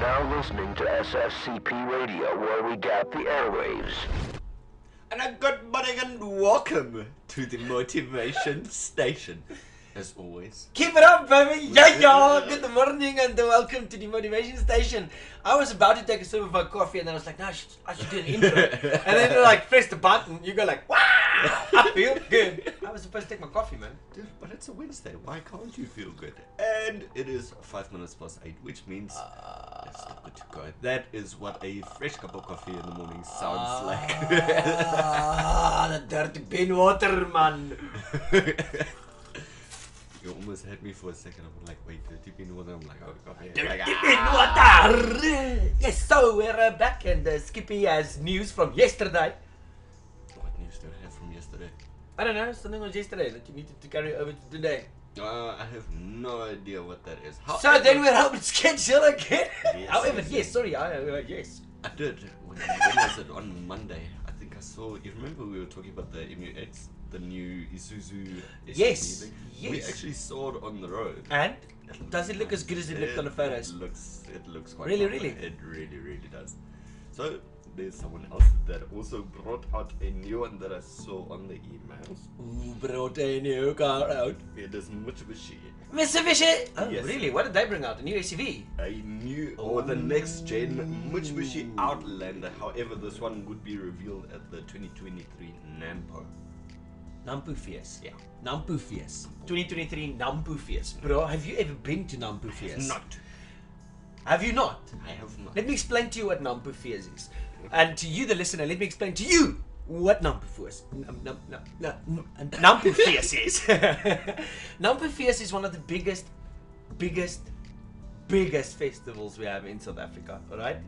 now listening to SFCP Radio, where we gap the airwaves. And a good morning and welcome to the Motivation Station. As always, keep it up, baby! Yeah! Good morning and welcome to the Motivation Station. I was about to take a sip of my coffee and then I was like, no, I should do an intro. And then you like press the button, you go like, wow! I feel good. I was supposed to take my coffee, man. dude, but it's a Wednesday. Why can't you feel good? And it is 5 minutes past 8, which means it's the good to go. That is what a fresh cup of coffee in the morning sounds like. The dirty bin water, man. You almost had me for a second. I'm like, wait, dirty bin water? I'm like, oh, coffee. Dirty bin water! Yes, so we're back and Skippy has news from yesterday. What news do I have from yesterday? I don't know, something was yesterday that you needed to carry over to today. I have no idea what that is. So then we're hoping to schedule again. Yes, However, yes. Yes. I did. When was it? On Monday. I think I saw. You remember we were talking about the MUX, the new Isuzu SUV Yes, thing? yes. We actually saw it on the road. And does it look as good as it looked on the photos? It looks quite Really, proper. really? It really does. So there's someone else that also brought out a new one that I saw on the emails. Who brought a new car out? It is Mitsubishi. Mitsubishi! Oh, Yes. really? What did they bring out? A new SUV? A new, or the next gen Mitsubishi Outlander. However, this one would be revealed at the 2023 NAMPO. Nampu Fies. Yeah. Nampu Fies. 2023 Nampu Fies. Bro, have you ever been to Nampu Fies? Not. Have you not? I have not. Let me explain to you what Nampu Fies is. And to you, the listener, let me explain to you what Nampu Fies Nampu Fies is. Nampu Fies is one of the biggest festivals we have in South Africa, alright?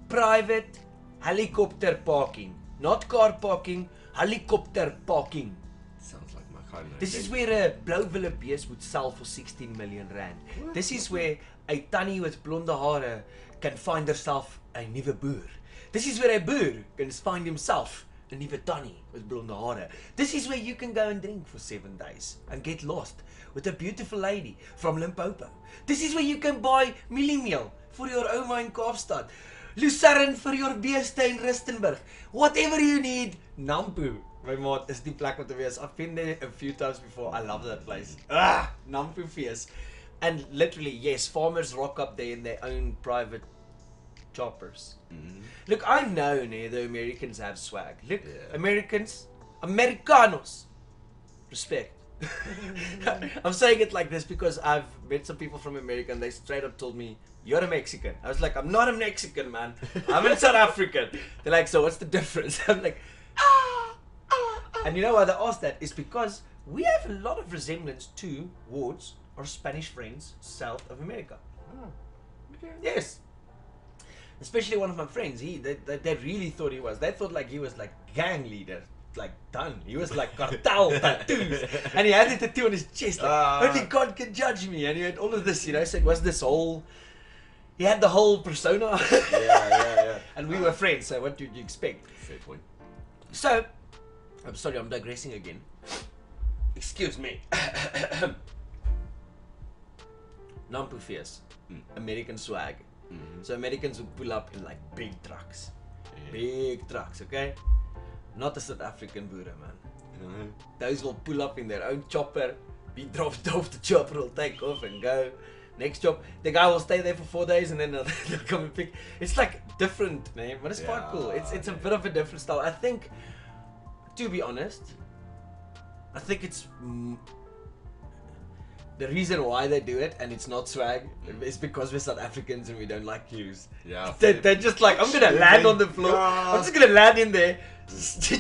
Private helicopter parking. Not car parking, helicopter parking. Sounds like my kind of This is thing. where a blauwille beest would sell for 16 million rand. This is where a tannie with blonde hare can find herself a nuwe boer. This is where a boer can find himself a nuwe tannie with blonde hare. This is where you can go and drink for 7 days and get lost with a beautiful lady from Limpopo. This is where you can buy mieliemeal for your oma in Kaapstad. Lucerne for your beeste in Rustenburg. Whatever you need, Nampu. My maat is die plek om te wees. I've been there a few times before. I love that place. Nampu Fees. And literally, yes, farmers rock up there in their own private choppers. Look, I know the Americans have swag. Look, Yeah. Americanos. Respect. I'm saying it like this because I've met some people from America and they straight up told me, you're a Mexican. I was like, I'm not a Mexican, man. I'm a South African. They're like, so what's the difference? I'm like, And you know why they asked that? Is because we have a lot of resemblance towards our Spanish friends south of America. Yes. Especially one of my friends, they really thought he was. They thought like he was like gang leader, like done. He was like cartel tattoos, and he had a tattoo on his chest. Like, only God can judge me, and he had all of this, you know. So it was this whole. He had the whole persona. Yeah. And we were friends. So what did you expect? Fair point. So, I'm sorry, I'm digressing again. Excuse me. Nampu Fees, American swag. So Americans would pull up in like big trucks. Big trucks, okay? Not a South African boer, man. Those will pull up in their own chopper. Be dropped off, the chopper will take off and go. Next job, the guy will stay there for 4 days and then they'll come and pick. It's like different, man, but it's quite cool. It's a bit of a different style. I think, to be honest, I think it's the reason why they do it and it's not swag is because we're South Africans and we don't like queues. Yeah. They're just like, I'm gonna land on the floor. Yeah. I'm just gonna land in there,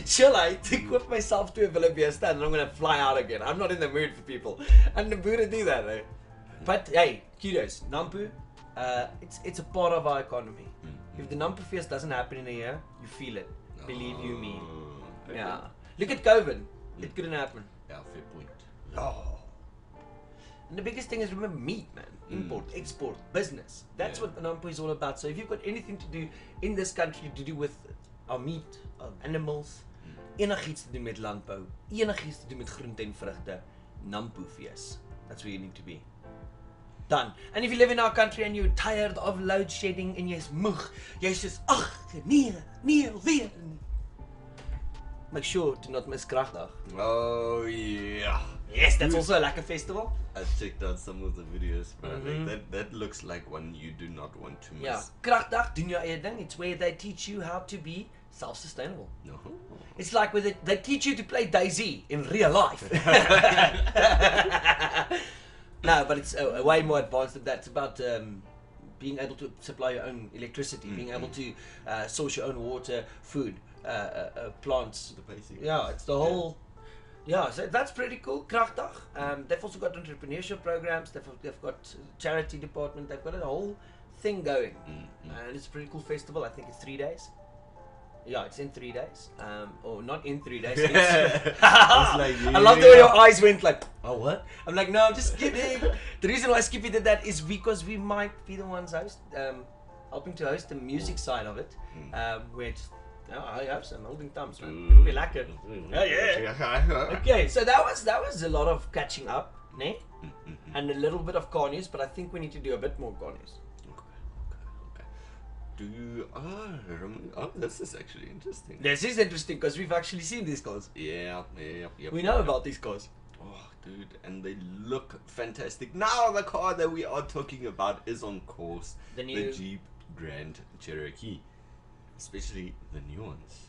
chill out, to equip myself to a Villa stand, and I'm gonna fly out again. I'm not in the mood for people. And the Buddha do that though. But hey, kudos, Nampu. It's a part of our economy. If the Nampu Feast doesn't happen in a year, you feel it. Believe you me. Yeah. Look at COVID. It couldn't happen. Yeah, fair point. Oh. And the biggest thing is, remember, meat, man. Import, export, business. That's what Nampu is all about. So if you've got anything to do in this country to do with our meat, our animals, enigiets te doen met landbou, enigiets te doen met groente en vrugte, Nampu Fees. That's where you need to be. Done. And if you live in our country and you're tired of load shedding en jy's moeg, jy's just nee weer. Make sure to not miss Kragdag. Oh yeah. Yes, that's also a lekker festival. I checked out some of the videos, but like that looks like one you do not want to miss. Ja, Kragdag doen jou eie ding. It's where they teach you how to be self-sustainable. No. It's like with it, they teach you to play DayZ in real life. No, but it's way more advanced than that. It's about being able to supply your own electricity, being able to source your own water, food, plants. The basics. Yeah, it's the whole. Yeah, so that's pretty cool. Kragdag. They've also got entrepreneurship programs. They've got charity department. They've got a whole thing going, and it's a pretty cool festival. I think it's 3 days. Yeah, it's in 3 days. Or not in 3 days. It's I love the way your eyes went like, oh what? I'm like, no, I'm just kidding. The reason why Skippy did that is because we might be the ones helping to host the music side of it, where it's, I have some holding thumbs, man. It'll be lekker. Yeah. Okay, so that was a lot of catching up, ne? And a little bit of car news, but I think we need to do a bit more car news. This is actually interesting. This is interesting because we've actually seen these cars. Yeah. We know about these cars. Oh, dude, and they look fantastic. Now the car that we are talking about is on course. The Jeep Grand Cherokee. Especially the new ones.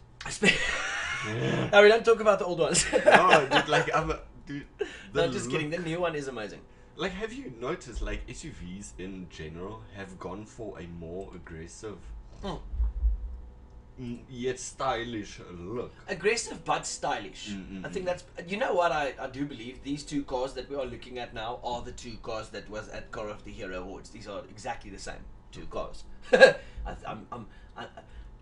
No, we don't talk about the old ones. No, dude, no, just kidding. The new one is amazing. Like, have you noticed, like, SUVs in general have gone for a more aggressive, yet stylish look? Aggressive but stylish. I think that's, you know what, I do believe these two cars that we are looking at now are the two cars that was at Car of the Year Awards. These are exactly the same two cars.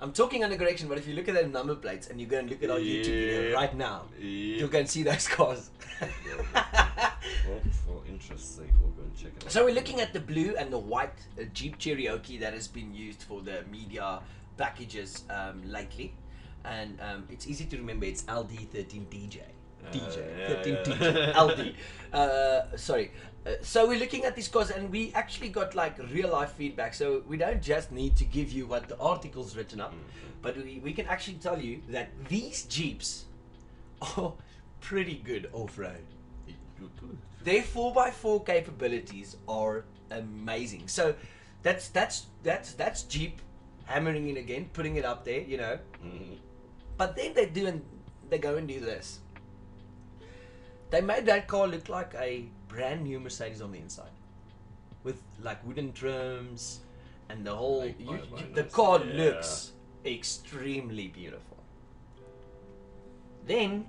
I'm talking under correction, but if you look at their number plates and you go and look at our YouTube video right now, you'll go and see those cars. Well, for interest's sake, we'll go and check it out. So we're looking at the blue and the white Jeep Cherokee that has been used for the media packages lately, and it's easy to remember. It's LD13DJ. LD. Sorry. So we're looking at these cars, and we actually got like real life feedback. So we don't just need to give you what the article's written up, but we can actually tell you that these Jeeps are pretty good off-road. Their 4x4 capabilities are amazing. So that's Jeep hammering it again, putting it up there, you know. But then they go and do this. They made that car look like a brand new Mercedes on the inside, with like wooden trims and the whole. The car looks extremely beautiful. Then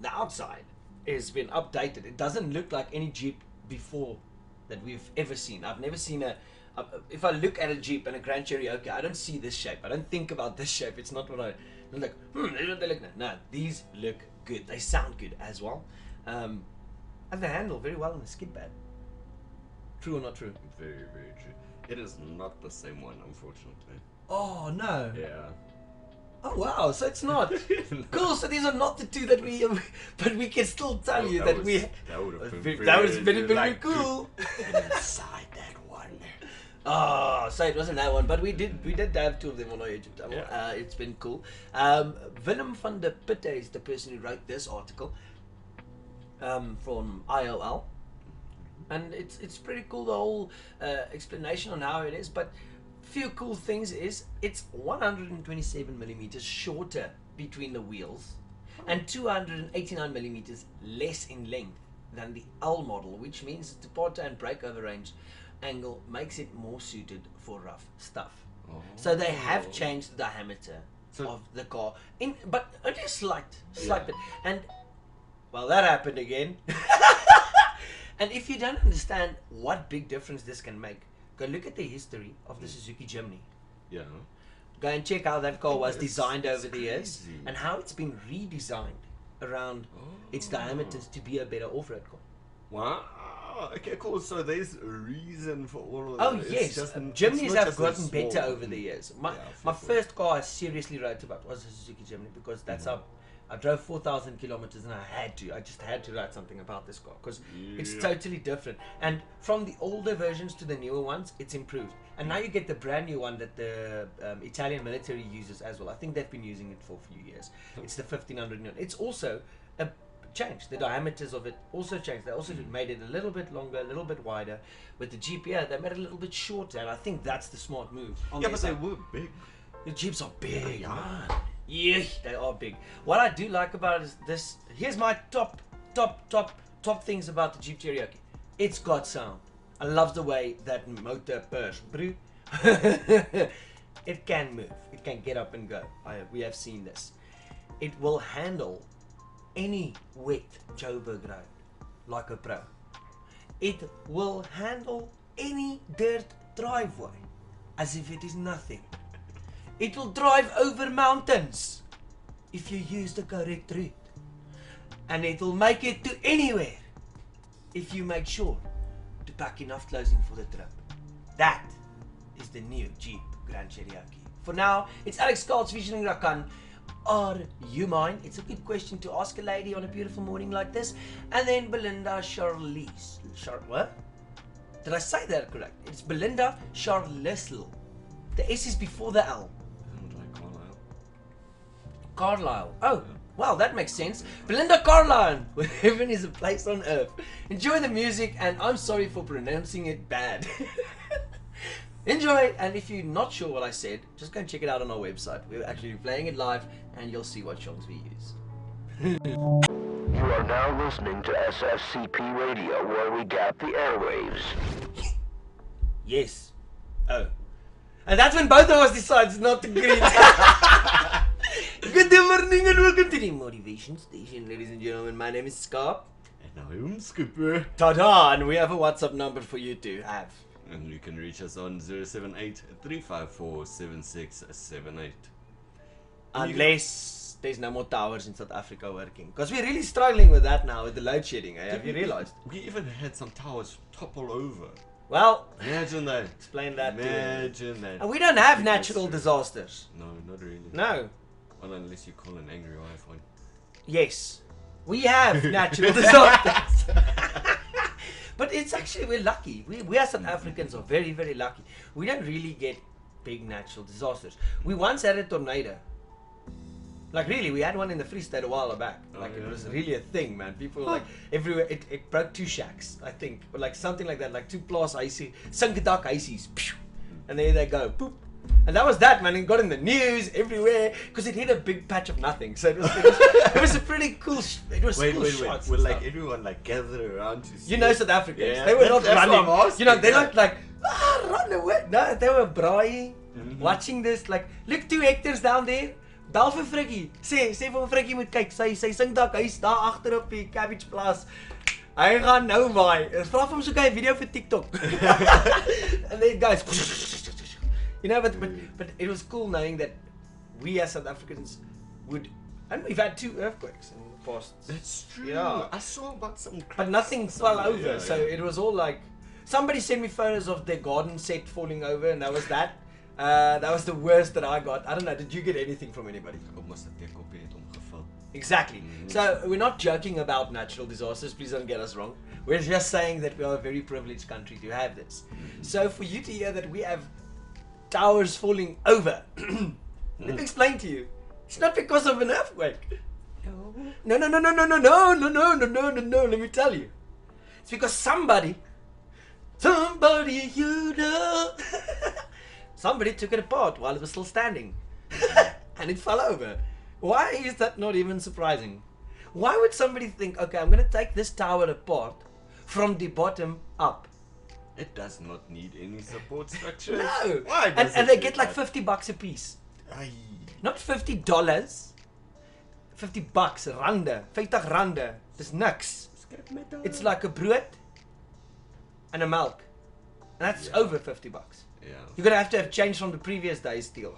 the outside has been updated. It doesn't look like any Jeep before that we've ever seen. I've never seen if I look at a Jeep and a Grand Cherokee, I don't see this shape. I don't think about this shape. It's not what I'm like, they look. No, these look good. They sound good as well. And they handle very well on the skid pad. True or not true? Very, very true. It is not the same one, unfortunately. Oh, no. Yeah. Oh, wow. So it's not. Cool. So these are not the two that we... But we can still tell you that we... That would have been That was very, very cool. Inside that one. Oh, so it wasn't that one. But we did have two of them on our YouTube channel. Yeah. It's been cool. Willem van der Putte is the person who wrote this article. From ILL, and it's pretty cool, the whole explanation on how it is. But few cool things is it's 127 millimeters shorter between the wheels and 289 millimeters less in length than the L model, which means the departure and breakover range angle makes it more suited for rough stuff. So they have changed the diameter of the car, but only a slight bit. And well, that happened again. And if you don't understand what big difference this can make, go look at the history of the Suzuki Jimny. Yeah. Go and check how that car was designed over the years and how it's been redesigned around its diameters to be a better off-road car. Wow. Okay, cool. So there's a reason for all of Oh that. yes, Jimnys have gotten better over the years. My first car I seriously wrote about was a Suzuki Jimny because that's how I drove 4,000 kilometers and I just had to write something about this car because it's totally different. And from the older versions to the newer ones, it's improved. And now you get the brand new one that the Italian military uses as well. I think they've been using it for a few years. It's the 1500 Newton. It's also changed. The diameters of it also changed. They also made it a little bit longer, a little bit wider. With the Jeep, they made it a little bit shorter. And I think that's the smart move. But they were big. The Jeeps are big, man. Yeah, they are big. What I do like about it is this. Here's my top things about the Jeep Cherokee. It's got sound. I love the way that motor purrs. It can move. It can get up and go. We have seen this. It will handle any wet Joburg road like a pro. It will handle any dirt driveway as if it is nothing. It will drive over mountains if you use the correct route. And it will make it to anywhere if you make sure to pack enough clothing for the trip. That is the new Jeep Grand Cherokee. For now, it's Alex Skaap's featuring Rakan. Are you mine? It's a good question to ask a lady on a beautiful morning like this. And then Belinda Charlize. What? Did I say that correct? It's Belinda Charlize. The S is before the L. Carlisle. Oh, well, that makes sense. Belinda Carlisle, where heaven is a place on earth. Enjoy the music, and I'm sorry for pronouncing it bad. Enjoy, and if you're not sure what I said, just go and check it out on our website. We're actually playing it live, and you'll see what songs we use. You are now listening to SFCP Radio, where we gap the airwaves. Yes. Oh. And that's when both of us decides not to greet. Good morning and welcome to the Motivation Station, ladies and gentlemen. My name is Skaap. And I'm Skippy. Ta-da! And we have a WhatsApp number for you to have. And you can reach us on 078-354-7678. Unless there's no more towers in South Africa working. Because we're really struggling with that now with the load shedding. Have you realized? We even had some towers topple over. Well, imagine that. Explain that to Imagine that. And we don't have natural disasters. No, not really. No. Well, unless you call an angry wife one. Yes. We have natural disasters. But it's actually, we're lucky. We as South Africans are very, very lucky. We don't really get big natural disasters. We once had a tornado. Like really, we had one in the Free State a while back. Like it was really a thing, man. People like everywhere. It broke 2 shacks, I think, or like something like that. Like 2 plaas icy, sunk duck ices, and there they go, poop. And that was that, man. It got in the news everywhere because it hit a big patch of nothing. So it was a pretty cool. It was cool shots. Were like everyone like gathered around to see. You know, South Africans. Yeah, they were not running. Asking, you know, they're not like run away. No, they were braai, watching this. Like, look, 2 hectares down there. Bel vir Frikkie. Sê vir Frikkie moet kyk. Sy sing dak huis daar agter op die cabbage plaas. Hy gaan nou waai. Vra vir hom so kyk 'n video vir TikTok. And then guys, you know, but it was cool knowing that we as South Africans would, and we've had 2 earthquakes in the past. That's true. Yeah. I saw about some. But nothing fell over, yeah, so it was all like, somebody sent me photos of their garden set falling over, and that was that. That was the worst that I got. I don't know, did you get anything from anybody? Almost a tekoppie het omgeval. Exactly. So we're not joking about natural disasters, please don't get us wrong. We're just saying that we are a very privileged country to have this. So for you to hear that we have towers falling over, let me explain to you. It's not because of an earthquake. No, let me tell you. It's because somebody you know, somebody took it apart while it was still standing. And it fell over. Why is that not even surprising? Why would somebody think, okay, I'm going to take this tower apart from the bottom up? It does not need any support structure. No. Why? And they get like $50 a piece. Aye. Not $50. $50, rande, 50 rande. Dis niks. It's like a brood and a milk. And that's over $50. Yeah. You're gonna have to have changed from the previous day's steel.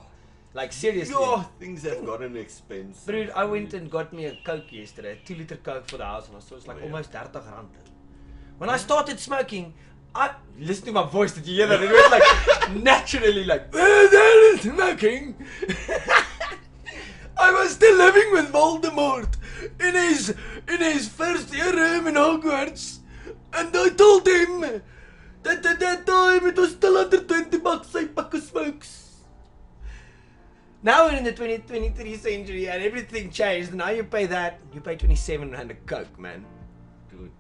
Like seriously. Yo, things have gotten expensive. Dude, I went and got me a Coke yesterday, a 2-liter Coke for the house, and so it's like almost 30 rand. When I started smoking, listen to my voice, did you hear that? It went like naturally like smoking. I was still living with Voldemort in his first year room in Hogwarts, and I told him that at that time it was still under $20 a pack of smokes. Now we're in the 2023 century and everything changed. Now you pay that. You pay 27 rand a Coke, man. Dude.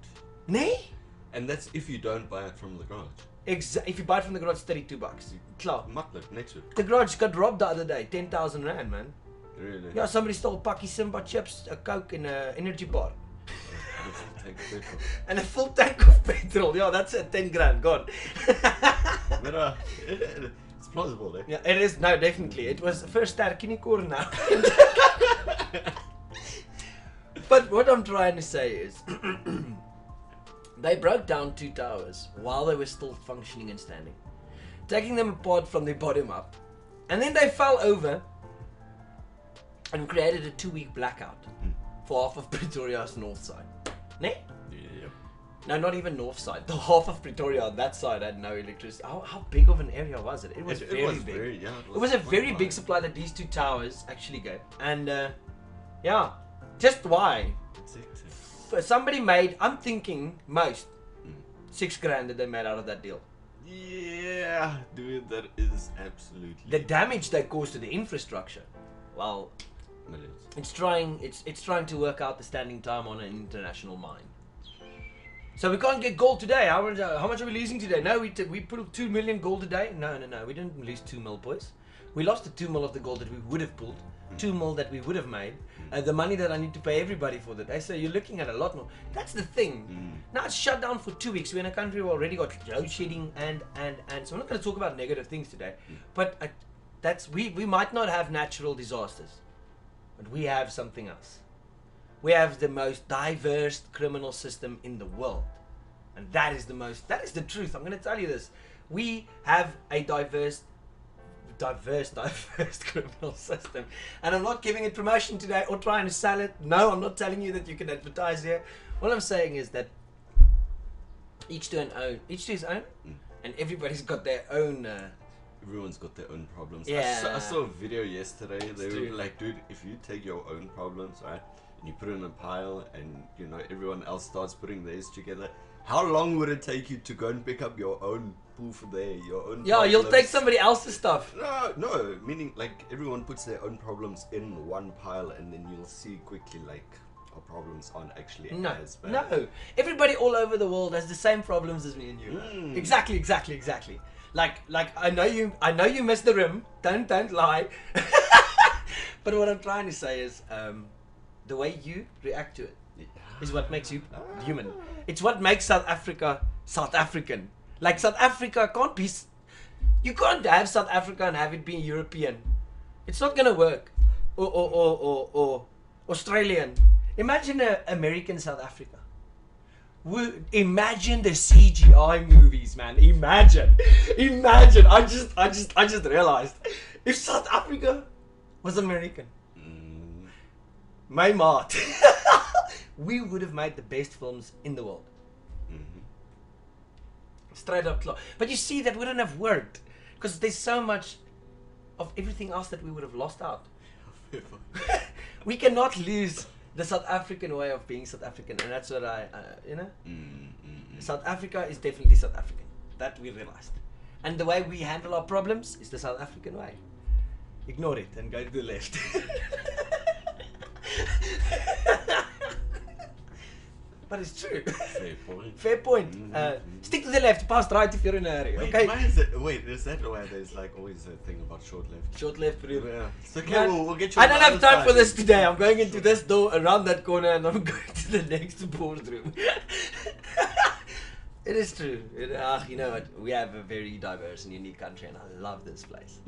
Nee? And that's if you don't buy it from the garage. If you buy it from the garage, $32. Klaar. Maklik, next week. The garage got robbed the other day. 10,000 rand, man. Really? Yeah, somebody stole a pakkie Simba chips, a Coke, and an energy bar. Take petrol. And a full tank of petrol. Yeah, that's it. 10 grand gone. But it's plausible, eh? Yeah, it is. No, definitely. It was first sterk now. But what I'm trying to say is, they broke down 2 towers while they were still functioning and standing, taking them apart from the bottom up, and then they fell over and created a 2-week blackout for half of Pretoria's north side. Ne? Yeah. No, not even north side. The half of Pretoria on that side had no electricity. How big of an area was it? It was very big. It was a very big supply that these 2 towers actually gave. And yeah, just why? Somebody made, I'm thinking most, 6 grand that they made out of that deal. Yeah, dude, that is absolutely The damage they caused to the infrastructure. Well, millions. it's trying to work out the standing time on an international mine. So we can't get gold today. How much are we losing today? No, we put up 2 million gold a day. No, we didn't lose 2 mil, boys. We lost the 2 mil of the gold that we would have pulled, 2 mil that we would have made, the money that I need to pay everybody for the day. So you're looking at a lot more. That's the thing. Now it's shut down for 2 weeks. We're in a country where already got load shedding and so I'm not going to talk about negative things today, but we might not have natural disasters, but we have something else. We have the most diverse criminal system in the world, and that is the truth. I'm going to tell you this. We have a diverse criminal system, and I'm not giving it promotion today or trying to sell it. No, I'm not telling you that you can advertise here. What I'm saying is that each to his own, and everybody's got their own. Everyone's got their own problems. Yeah. I saw a video yesterday. They were true. like, dude, if you take your own problems, right, and you put it in a pile, and you know everyone else starts putting theirs together, how long would it take you to go and pick up your own poof there, your own? Yeah, problems? you'll take somebody else's stuff. No, meaning like everyone puts their own problems in one pile, and then you'll see quickly like our problems aren't actually as bad. No, everybody all over the world has the same problems as me and you. Exactly. Like I know you missed the rim. Don't lie. But what I'm trying to say is, the way you react to it is what makes you human. It's what makes South Africa South African. Like South Africa can't be. You can't have South Africa and have it be European. It's not gonna work. Or Australian. Imagine an American South Africa. Imagine the CGI movies, man. Imagine. I just realized if South Africa was American, my maat, we would have made the best films in the world. Straight up. But you see, that wouldn't have worked because there's so much of everything else that we would have lost out. We cannot lose the South African way of being South African, and that's what South Africa is definitely South African. That we realized. And the way we handle our problems is the South African way. Ignore it and go to the left. But it's true. Fair point. Stick to the left, pass right if you're in a hurry. Okay. Why is it? Wait, is that why there's like always a thing about short left? Short left, bro. Yeah. It's okay. Man, We'll get you. I don't have time for this today. I'm going into this door, around that corner, and I'm going to the next boardroom. It is true. You know what? We have a very diverse and unique country, and I love this place.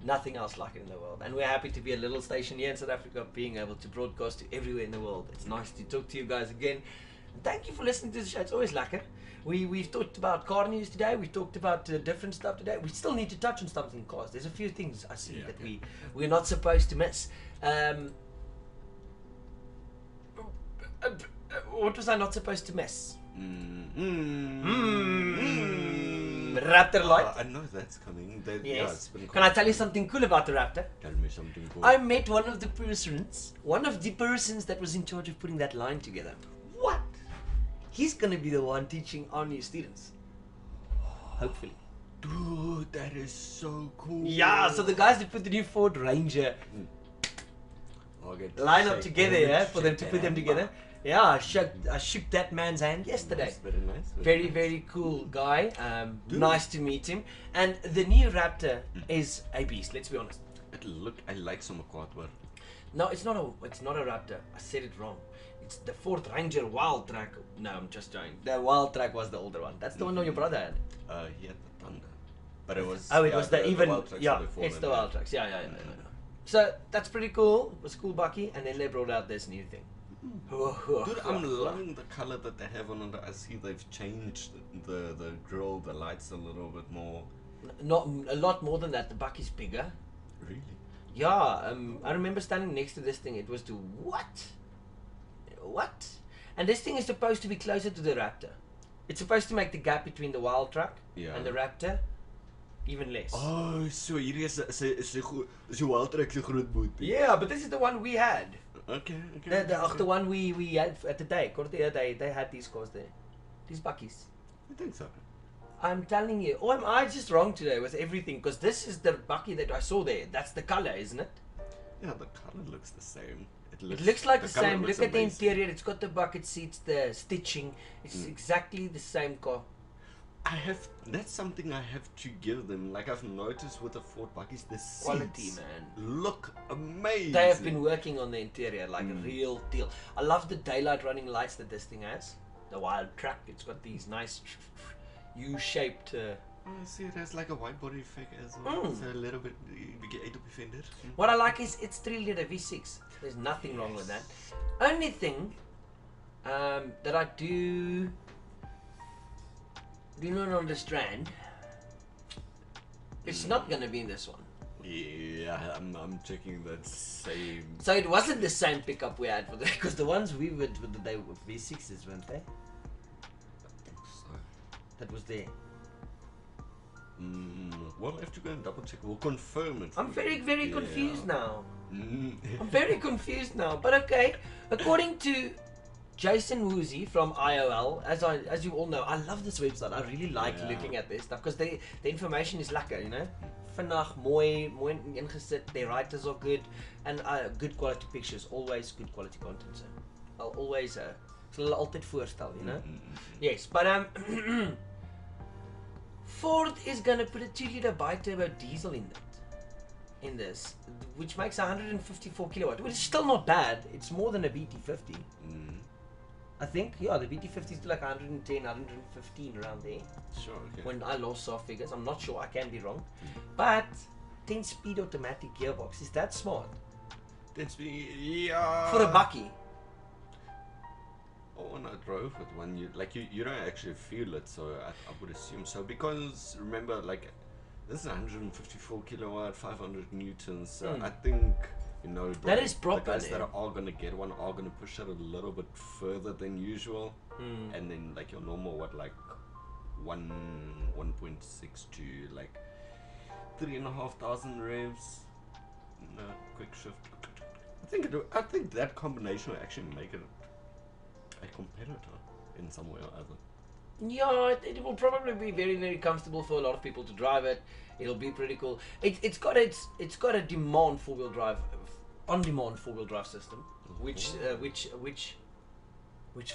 Nothing else like it in the world. And we're happy to be a little station here in South Africa, being able to broadcast to everywhere in the world. It's nice to talk to you guys again. And thank you for listening to the show. It's always lekker. We've talked about car news today. We've talked about different stuff today. We still need to touch on stuff in cars. There's a few things I see that we're not supposed to miss. What was I not supposed to miss? Raptor light. I know that's coming. Yeah, Yes. it's been Can I tell you something cool about the Raptor? Tell me something cool. I met one of the persons that was in charge of putting that line together. What? He's gonna be the one teaching our new students. Hopefully. Dude, that is so cool. Yeah, so the guys that put the new Ford Ranger I'll get to line up shake together, hands, yeah, for them shake to put them hand. together. Yeah, I shook that man's hand yesterday. Nice, very nice. Very, nice. very cool guy. Dude. Nice to meet him. And the new Raptor is a beast. Let's be honest. I like some artwork. No, it's not a Raptor. I said it wrong. It's the Ford Ranger Wild Track. No, I'm just joking. The Wild Track was the older one. That's the one your brother had. He had the Thunder, but it was. Oh, it was the even. Wild Tracks Yeah, are before it's that, the Wild Tracks. Yeah. So that's pretty cool. It was cool, Bucky. And then they brought out this new thing. Dude, I'm loving the color that they have on it. I see they've changed the grill, the lights a little bit more. Not a lot more than that. The Bucky's bigger. Really? Yeah, I remember standing next to this thing. It was what? And this thing is supposed to be closer to the Raptor. It's supposed to make the gap between the Wild Truck and the Raptor even less. Oh, so hierdie is so Wild Truck so groot boot. Yeah, but this is the one we had. Okay. The one we had at the day. They had these cars there. These Buckies. I think so. I'm telling you. Or am I just wrong today with everything? Because this is the Bucky that I saw there. That's the color, isn't it? Yeah, the color looks the same. It looks like the color same. looks Look at the amazing. interior. It's got the bucket seats, the stitching. It's exactly the same car. That's something I have to give them. Like I've noticed with the Ford Buckies, the seats Quality, man. look amazing. They have been working on the interior like a real deal. I love the daylight running lights that this thing has. The Wild Truck. It's got these nice U-shaped. Oh, see, it has like a white body effect as well. So a little bit, you get 8 offended. What I like is it's 3-liter V6. There's nothing wrong with that. Only thing that I do not understand. It's not gonna be in this one. Yeah, I'm checking that same. So it wasn't the same pickup we had for the because the ones we would they were V6s, weren't they? I think so. That was there. Well, I have to go and double check. We'll confirm it. I'm very confused now. Mm. I'm very confused now. But okay, according to Jason Woozy from IOL, as you all know, I love this website. I really like looking at this stuff because the information is lekker, you know. Vinnig, mooi ingesit. Their writers are good and good quality pictures. Always good quality content. So I'll always sal altyd voorstel, you know. Yes, but Ford is gonna put a 2-liter bi-turbo diesel in this, which makes 154 kilowatt, which is still not bad. It's more than a BT50. I think, yeah, the BT50 is like 110, 115 around there. Sure, okay. When I last saw figures, I'm not sure, I can be wrong. But 10-speed automatic gearbox, is that smart? 10-speed, yeah. For a Bucky. Oh, when I drove with one, you don't actually feel it, so I would assume so. Because remember, like, this is 154 kilowatt, 500 newtons. So I think, you know, that is proper. The guys that are gonna get one are gonna push it a little bit further than usual, and then like your normal 1.6 to like 3,500 revs. Quick shift. I think that combination will actually make it a competitor in some way or other. Yeah, it will probably be very comfortable for a lot of people to drive it. It'll be pretty cool. It's got a demand four-wheel drive, on-demand four-wheel drive system, which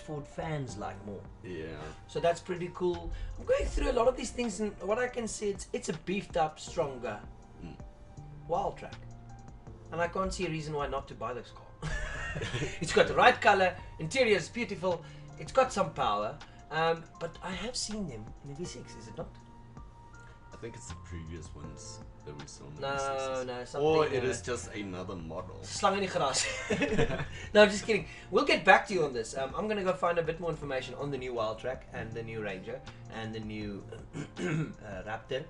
Ford fans like more. Yeah. So that's pretty cool. I'm going through a lot of these things, and what I can see, it's a beefed up, stronger Wild Track, and I can't see a reason why not to buy this car. It's got the right color, interior is beautiful, it's got some power, but I have seen them in the V6, is it not? I think it's the previous ones that we saw in the No, V6s. no, something. Or it is just another model. Slang in die gras. No, I'm just kidding. We'll get back to you on this. I'm gonna go find a bit more information on the new Wild Track and the new Ranger and the new Raptor,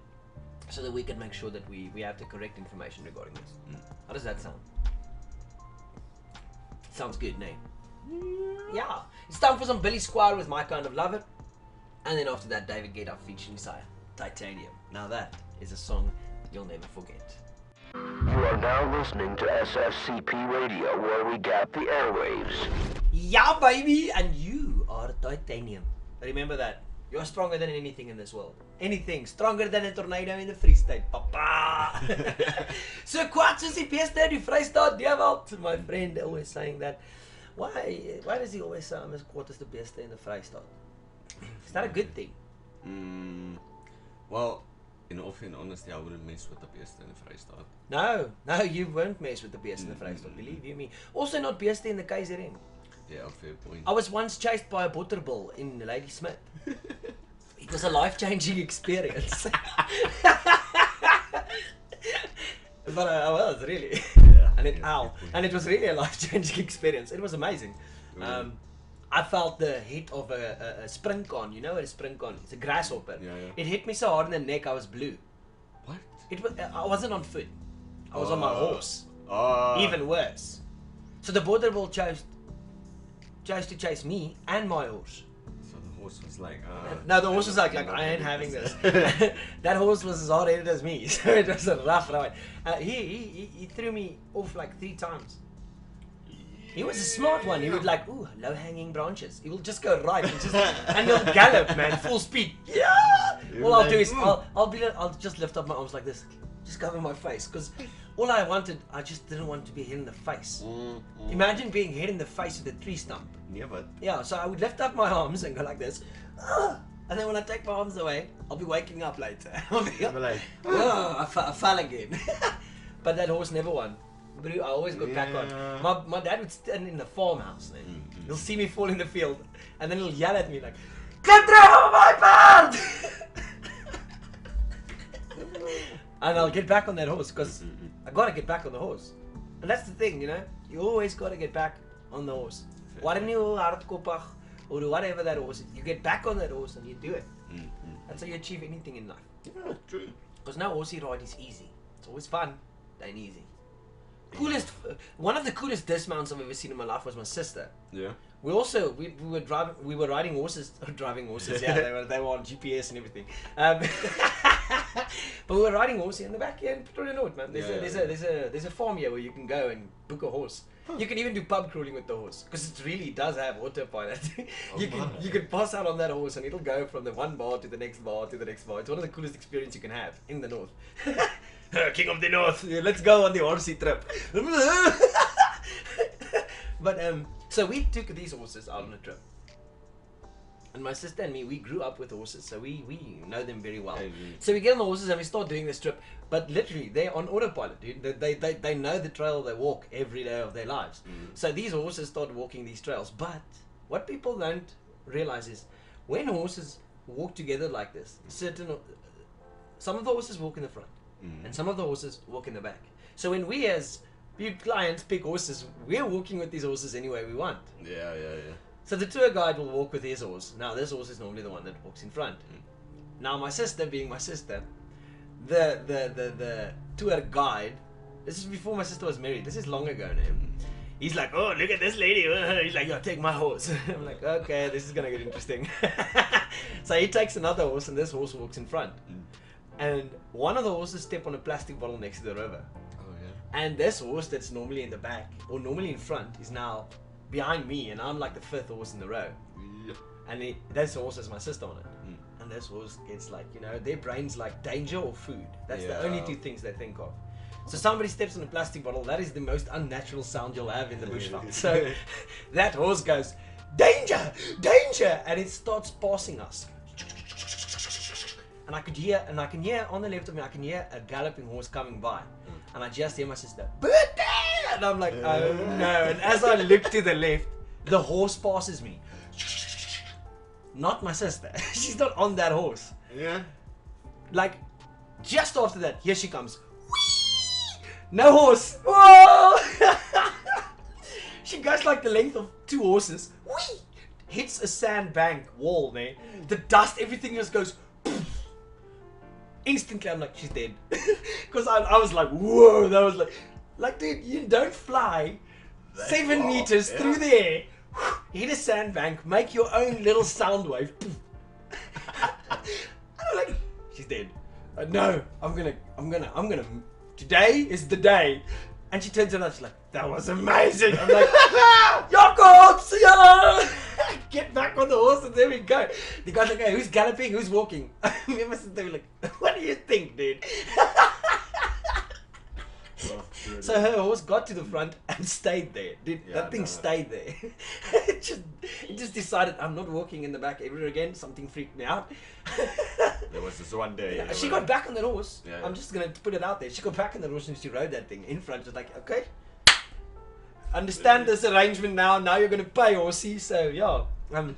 so that we can make sure that we have the correct information regarding this. How does that sound? Sounds good, name. Yeah. It's time for some Billy Squire with My Kind of Lover. And then after that, David Guetta featuring Isaiah. Titanium. Now that is a song you'll never forget. You are now listening to SFCP Radio, where we gap the airwaves. Yeah, baby, and you are titanium. Remember that. You're stronger than anything in this world. Anything. Stronger than a tornado in the Free State. Papa! So kwaad soos die beeste in die Vrystaat, Dewald. My friend always saying that. Why does he always say I'm as kwaad as the beeste in the Vrystaat? Is that a good thing? Well, in all honesty, I wouldn't mess with the beeste in the Vrystaat. No, you won't mess with the beeste in the Vrystaat, believe you me. Also not beeste in the KZN. Yeah, fair point. I was once chased by a butterball in Lady Smith. It was a life-changing experience. But I was really, Yeah, and it was really a life-changing experience. It was amazing. I felt the hit of a springcon. You know what a springcon is? A grasshopper. Yeah. It hit me so hard in the neck I was blue. What? I wasn't on foot. I was on my horse. Oh. Even worse. So the butterball chose to chase me and my horse. So the horse was like, No, the horse was like I ain't having this. That horse was as hard-headed as me, so it was a rough ride. He threw me off like 3 times. He was a smart one. He would like, ooh, low-hanging branches. He will just go right and he'll gallop, man, full speed. Yeah. All I'll do is I'll just lift up my arms like this, just cover my face, because all I just didn't want to be hit in the face. Imagine being hit in the face with a tree stump. Yeah, but Yeah, so I would lift up my arms and go like this. And then when I take my arms away, I'll be waking up later. I'll be like, I fell again. But that horse never won. But I always got back on. My dad would stand in the farmhouse. He'll see me fall in the field, and then he'll yell at me like, "Get down my pad!" And I'll get back on that horse, because I gotta get back on the horse. And that's the thing, you know? You always gotta get back on the horse. What in your hardkoppig or whatever that horse is, you get back on that horse and you do it. That's how you achieve anything in life. yeah, true. Because no horsey ride is easy. It's always fun, but ain't easy. One of the coolest dismounts I've ever seen in my life was my sister. Yeah. We were riding horses, driving horses. Yeah, they were on GPS and everything. But we were riding horses in the back here in Pretoria North, man. There's a farm here where you can go and book a horse. You can even do pub crawling with the horse, because it really does have autopilot. You can pass out on that horse and it'll go from the one bar to the next bar to the next bar. It's one of the coolest experiences you can have in the north. King of the North, yeah, let's go on the horsey trip. But so we took these horses out on a trip, and my sister and me, we grew up with horses, so we know them very well. So we get on the horses and we start doing this trip, but literally they're on autopilot, dude. They know the trail they walk every day of their lives. So these horses start walking these trails. But what people don't realize is when horses walk together like this, some of the horses walk in the front, and some of the horses walk in the back. So when we as clients pick horses, we're walking with these horses any way we want. Yeah. So the tour guide will walk with his horse. Now this horse is normally the one that walks in front. Now my sister, being my sister, the tour guide, this is before my sister was married, this is long ago now. He's like, oh, look at this lady. He's like, yo, take my horse. I'm like, okay, this is gonna get interesting. So he takes another horse, and this horse walks in front. And one of the horses step on a plastic bottle next to the river. Oh yeah. And this horse that's normally in the back, or normally in front, is now behind me, and I'm like the 5th horse in the row. Yeah. And this horse has my sister on it. And this horse gets like, you know, their brain's like danger or food. That's the only 2 things they think of. So somebody steps on a plastic bottle, that is the most unnatural sound you'll have in the bushveld. So that horse goes, danger, danger, and it starts passing us. And I can hear on the left of me, I can hear a galloping horse coming by. And I just hear my sister, birthday! And I'm like, oh no. And as I look to the left, the horse passes me. Not my sister. She's not on that horse. Yeah. Like, just after that, here she comes. Whee! No horse. Whoa! She goes like the length of 2 horses. Whee! Hits a sandbank wall, man. The dust, everything just goes. Instantly, I'm like, she's dead. Because I was like, whoa, that was like, dude, you don't fly 7 meters through the air, hit a sandbank, make your own little sound wave. I'm like, she's dead. No, I'm gonna. Today is the day. And she turns around, she's like, that was amazing. I'm like, Jakob, yeah! Get back on the horse and there we go. The guy's like, hey, who's galloping? Who's walking? Me and my sister were like, what do you think, dude? So her horse got to the front and stayed there. Dude, that thing stayed there. it just decided, I'm not walking in the back ever again. Something freaked me out. There was this one day. Yeah, she got back on the horse. I'm just going to put it out there. She got back on the horse and she rode that thing in front. She was like, okay, understand this arrangement now. Now you're going to pay, horsey. So, yeah. Brilliant.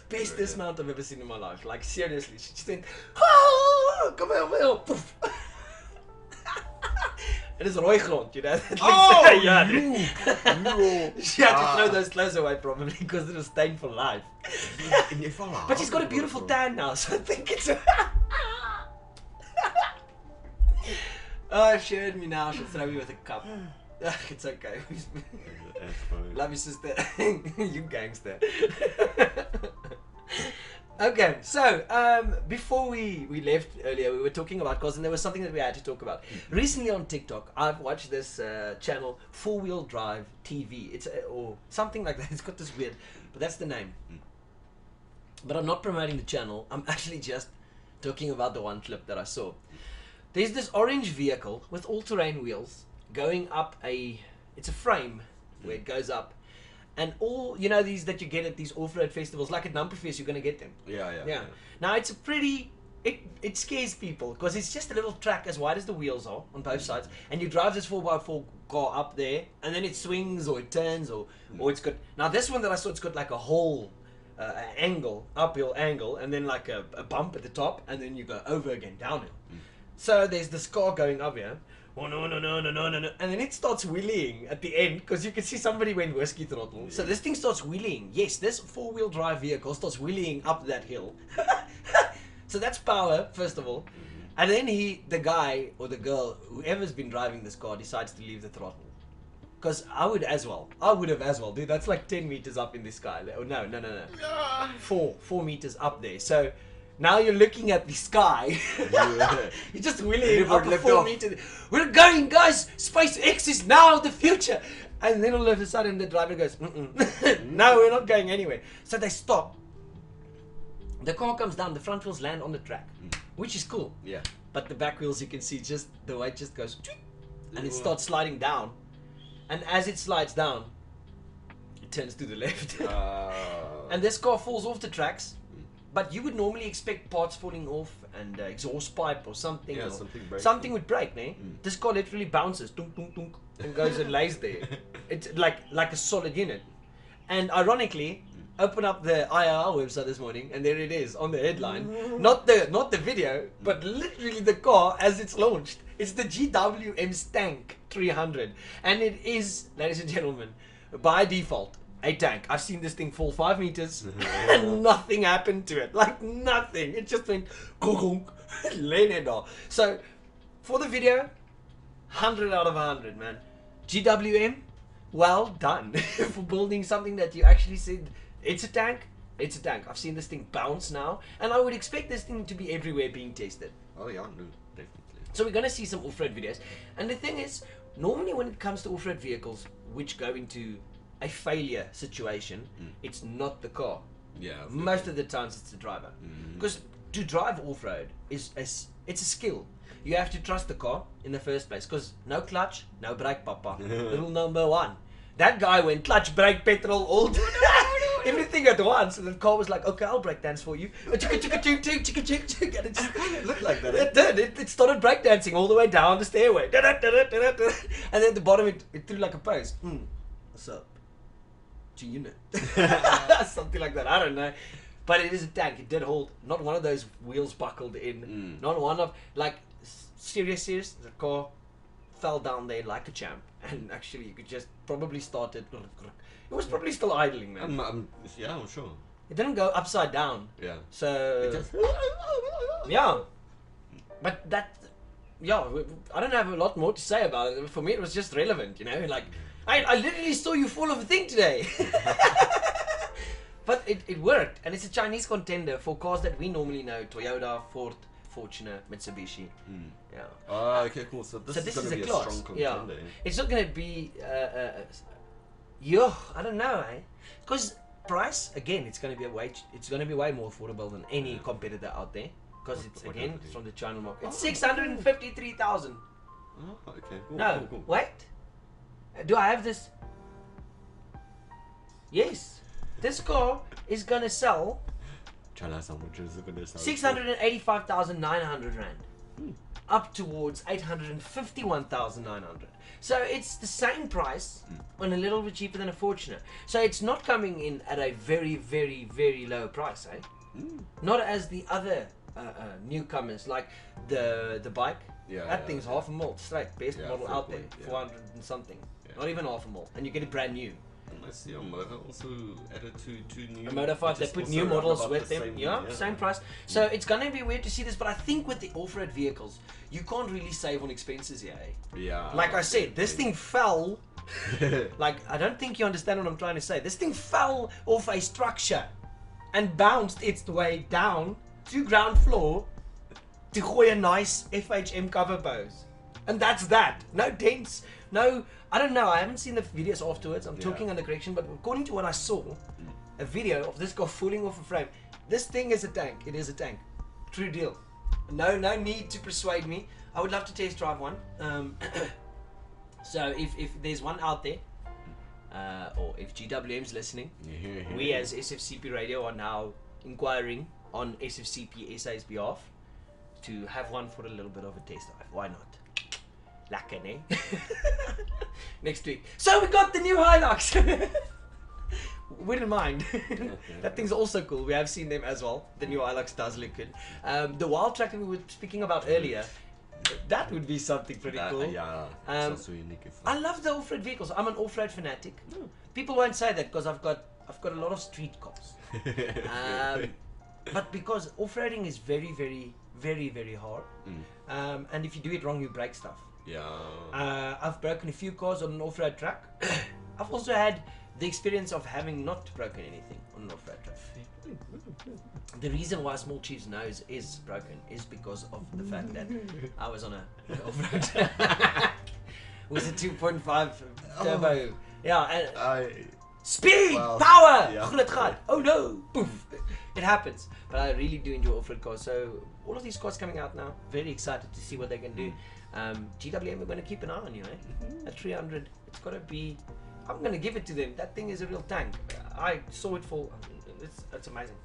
Best dismount I've ever seen in my life. Like, seriously. She just went, oh, come here, poof. It is rooi grond, you know. Oh, yeah, no. She had to throw those clothes away probably because it was stained for life. But she's got a beautiful tan now, so I think it's. Oh, she heard me now. She'll throw me with a cup. It's okay. Love you, sister. You gangster. Okay, so before we left earlier, we were talking about cars, and there was something that we had to talk about. Recently on TikTok, I've watched this channel, 4-Wheel Drive TV. It's or something like that. It's got this weird, but that's the name. But I'm not promoting the channel. I'm actually just talking about the one clip that I saw. There's this orange vehicle with all-terrain wheels going up it's a frame where it goes up. And all, you know, these that you get at these off-road festivals, like at Namperfest, you're going to get them. Yeah. Now, it's a pretty, it scares people because it's just a little track as wide as the wheels are on both sides. And you drive this 4x4 car up there, and then it swings or it turns or it's got, now this one that I saw, it's got like a whole angle, uphill angle, and then like a bump at the top, and then you go over again, downhill. So there's this car going up here. Oh no, and then it starts wheeling at the end because you can see somebody went whiskey throttle. So this thing starts wheeling. Yes, this 4-wheel drive vehicle starts wheeling up that hill. So that's power, first of all. And then the guy or the girl, whoever's been driving this car, decides to leave the throttle. Because I would have as well, dude. That's like 10 meters up in the sky. Oh, no. 4 meters up there. So now you're looking at the sky. You're just wheeling up 4 meters. We're going, guys. SpaceX is now the future. And then all of a sudden the driver goes, no, we're not going anywhere. So they stop. The car comes down. The front wheels land on the track, which is cool. Yeah. But the back wheels, you can see just the weight just goes, and it starts sliding down. And as it slides down, it turns to the left. And this car falls off the tracks. But you would normally expect parts falling off and exhaust pipe or something. Yeah, or something would break, ne? This car literally bounces, tunk, tunk, tunk, and goes and lays there. It's like a solid unit. And ironically, open up the IRL website this morning, and there it is on the headline. Not the video, but literally the car as it's launched. It's the GWM Stank 300, and it is, ladies and gentlemen, by default, a tank. I've seen this thing fall 5 meters and nothing happened to it. Like nothing. It just went So for the video, 100 out of 100, man. GWM, well done for building something that you actually said it's a tank. It's a tank. I've seen this thing bounce now, and I would expect this thing to be everywhere being tested. Oh yeah, no, definitely. So we're gonna see some off-road videos, and the thing is, normally when it comes to off-road vehicles which go into a failure situation, it's not the car. Yeah. Most of the times it's the driver. Because to drive off-road it's a skill. You have to trust the car in the first place. Because no clutch, no brake, papa. Rule number 1. That guy went clutch, brake, petrol, all everything at once. And the car was like, okay, I'll break dance for you. And it just looked like that. It did. It started break dancing all the way down the stairway. And then at the bottom it threw like a pose. What's up? Unit. Something like that. I don't know. But it is a tank. It did hold. Not one of those wheels buckled in. Not one of, like, serious. The car fell down there like a champ. And actually, you could just probably start it. It was probably still idling, man. Yeah, I'm sure. It didn't go upside down. Yeah. So, yeah. But that, yeah, I don't have a lot more to say about it. For me, it was just relevant, you know, like, I literally saw you fall off a thing today. But it worked, and it's a Chinese contender for cars that we normally know: Toyota, Ford, Fortuner, Mitsubishi. Yeah. Oh, okay, cool. So this is going is to be a class. strong contender. Yeah. It's not going to be. I don't know, eh? Because price again, it's going to be way more affordable than any competitor out there. Because it's again it's from the China market. It's 653,000. Oh, okay. Cool, No, cool. wait. Do I have this? Yes. This car is going to sell China sandwiches are going to sell 685,900 rand. Up towards 851,900. So it's the same price and a little bit cheaper than a Fortuner. So it's not coming in at a very, very, very low price, eh? Not as the other newcomers, like the bike. That thing's half a mil straight, best model out there, 400 and something. Not even half a mil, and you get it brand new. I see a Motor also added two new. A Motor 5, they put new models with them. Same price. So it's gonna be weird to see this, but I think with the off-road vehicles, you can't really save on expenses here. Eh? Yeah. Like I said, this thing fell. Like, I don't think you understand what I'm trying to say. This thing fell off a structure and bounced its way down to ground floor to gooi a nice FHM cover pose. And that's that. No dents, no... I don't know, I haven't seen the videos afterwards. I'm talking under correction, but according to what I saw, a video of this guy falling off a frame. This thing is a tank. It is a tank. True deal. No need to persuade me. I would love to test drive one. So if there's one out there, or if GWM's listening, we as SFCP Radio are now inquiring on SFCP SA's behalf to have one for a little bit of a test drive. Why not? Lekker, ne? Next week. So we got the new Hilux. Wouldn't mind. That thing's also cool. We have seen them as well. The new Hilux does look good. The wild track that we were speaking about earlier, that would be something pretty cool. Yeah, it's also unique. I love the off-road vehicles. I'm an off-road fanatic. People won't say that because I've got a lot of street cars. But because off-roading is very, very, very, very hard. And if you do it wrong, you break stuff. Yeah. I've broken a few cars on an off-road track. I've also had the experience of having not broken anything on an off-road track. The reason why Small Chief's nose is broken is because of the fact that I was on a off-road track. It was a 2.5 turbo. Speed! Power! Oh no! Poof! It happens. But I really do enjoy off-road cars. So all of these cars coming out now, very excited to see what they can do. GWM, we're going to keep an eye on you, eh? At 300, it's got to be... I'm going to give it to them. That thing is a real tank. I saw it fall. It's amazing.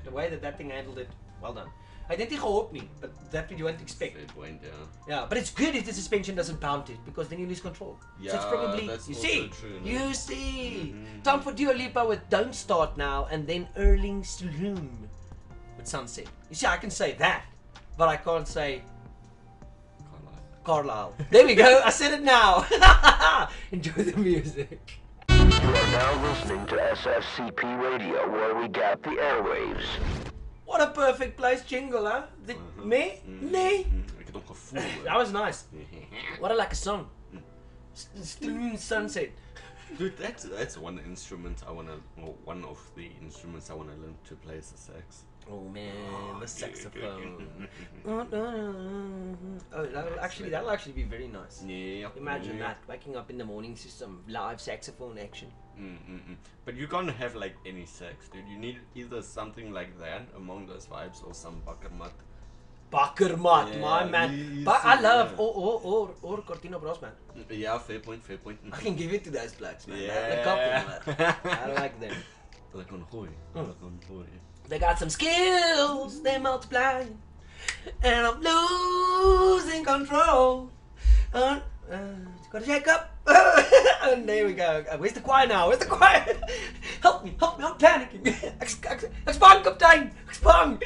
The way that thing handled it, well done. I didn't hope me, but that's what you won't expect. It went, yeah, but it's good if the suspension doesn't pound it, because then you lose control. Yeah, so it's probably... that's You also see? true, no? You see? Time for Dua Lipa with Don't Start Now, and then Erling Sloom with Sunset. You see, I can say that, but I can't say... Carlisle. There we go. I said it now. Enjoy the music. You are now listening to SFCP Radio, where we gap the airwaves. What a perfect place jingle, huh? Me? Ik heb nog gevoel. That was nice. What a like a song. Sunset. Dude, that's one instrument I wanna, well, one of the instruments I wanna learn to play is the sax. Oh man, the saxophone. That'll actually be very nice. Yeah. Imagine that, waking up in the morning to some live saxophone action. But you can't have like any sax, dude. You need either something like that among those vibes or some bakkermat. Bakkermat, my man. But I love or Cortino Bros, man. Yeah, fair point. I can give it to those blacks, man. Yeah. I like them. Like on Hoy. They got some skills, they multiply, and I'm losing control. Gotta shake up. And there we go. Where's the choir now? Where's the choir? Help me, I'm panicking. Expand, Captain! Expand!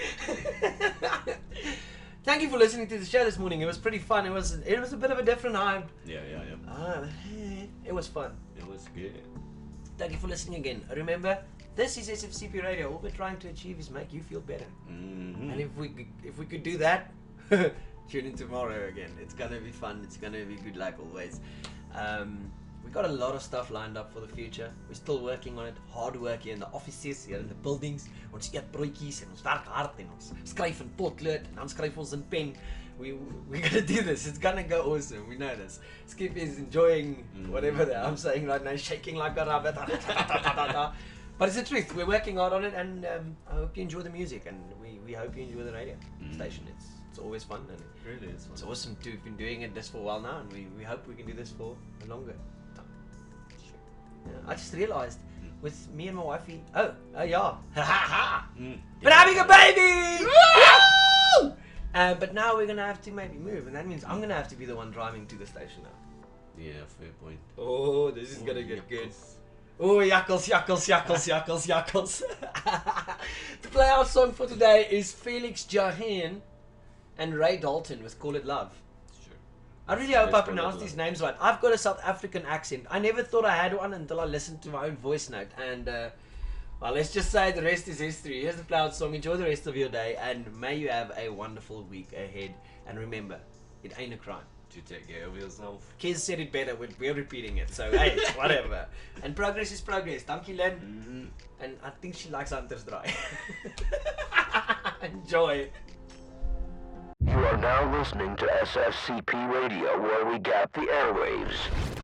Thank you for listening to the show this morning. It was pretty fun. It was a bit of a different vibe. Yeah. It was fun. It was good. Thank you for listening again. Remember, this is SFCP Radio. All we're trying to achieve is make you feel better. And if we could do that, tune in tomorrow again. It's gonna be fun. It's gonna be good like always. We got a lot of stuff lined up for the future. We're still working on it. Hard work here in the offices, here in the buildings. Ons eet broodjies en ons werk hard en ons skryf in potlood en dan skryf ons in pen. We're gonna do this. It's gonna go awesome. We know this. Skippy is enjoying whatever I'm saying right now, shaking like a rabbit. But it's the truth. We're working hard on it, and I hope you enjoy the music, and we hope you enjoy the radio station. It's always fun, and It really is fun. it's awesome to have been doing it this for a while now, and we hope we can do this for a longer time. Yeah, I just realized with me and my wifey. Oh yeah, but having a baby. Woo! But now we're gonna have to maybe move, and that means I'm gonna have to be the one driving to the station now. Yeah, fair point. Oh, this is gonna get good. Oh, yakkels. The playout song for today is Felix Jahan and Ray Dalton with Call It Love. Sure. I really hope I pronounced these names right. I've got a South African accent. I never thought I had one until I listened to my own voice note. And, well, let's just say the rest is history. Here's the playout song. Enjoy the rest of your day, and may you have a wonderful week ahead. And remember, it ain't a crime To take care of yourself. Kids said it better, we're repeating it, so hey, whatever. And progress is progress. Thank you, Lynn. And I think she likes Hunter's Dry. Enjoy. You are now listening to SFCP Radio, where we gap the airwaves.